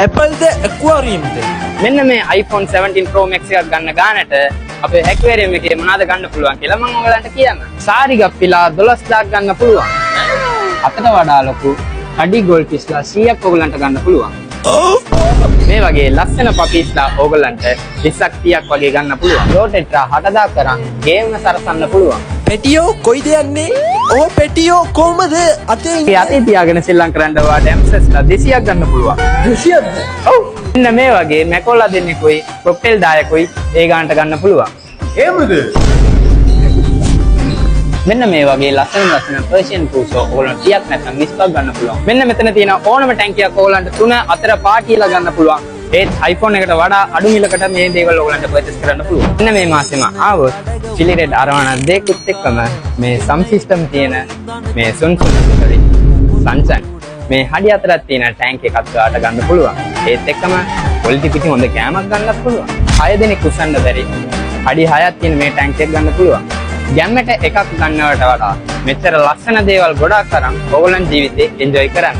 Appleද aquariumද? මෙන්න මේ iPhone 17 Pro Max එකක් ගන්න ගානට අපේ aquarium එකේ මොනවද ගන්න පුළුවන් කියලා මම ඔයගලන්ට කියන්නම්. සාරි ගප්පිලා 12000ක් ගන්න පුළුවන්. අතට වඩා ලොකු කඩි ගෝල්ඩ් පිස්ලා 100ක් ඔයගලන්ට ගන්න පුළුවන්. මේ වගේ ලස්සන පපීස්ලා ඔයගලන්ට 20ක් 30ක් වගේ ගන්න පුළුවන්. ලෝටෙට්‍රා 6000 කරන් ගේම් සරසන්න පුළුවන්. පෙටියෝ කොයිද යන්නේ? ඔය පෙටියෝ කොහමද අතේ ඒ අතේ තියාගෙන සෙල්ලම් කරන්න වාට ඇම්සස්ලා 200ක් ගන්න පුළුවන්. 200ක්ද? ඔව්. මෙන්න මේ වගේ මැකොලා දෙන්නෙකුයි කොක්ටේල් දායකුයි ඒ ගානට ගන්න පුළුවන්. එහෙමද? මෙන්න මේ වගේ ලස්සන පර්ෂියන් පූසෝ ඕගොල්ලන්ට 30ක් නැත්නම් 20ක් ගන්න පුළුවන්. මෙන්න මෙතන තියෙන ඕනම ටැංකියක් ඕගොල්ලන්ට 3 4 පාටියලා ගන්න පුළුවන්. ඒත් iPhone එකට වඩා අඩු මිලකට මේ දේවල් ඕගොල්ලන්ට පර්චේස් කරන්න පුළුවන්. මෙන්න මේ මාසෙම ආවොත් chili red අරවන දෙකුත් එක්කම මේ සම් සිස්ටම් තියෙන මේ සුන්සුන්තරි sunshine මේ හඩි අතරක් තියෙන ටැංක් එකක් ගාට ගන්න පුළුවන්. ඒත් එක්කම quality පිටි හොඳ කෑමක් ගන්නත් පුළුවන්. 6 දෙනෙක් උස්සන්න බැරි හඩි 6ක් තියෙන මේ ටැංක් එක ගන්න පුළුවන්. ගැම්මට එකක් ගන්නවට වඩා මෙච්චර ලස්සන දේවල් ගොඩාක් අරන් ඕගොල්ලන් ජීවිතේ එන්ජොයි කරන්න.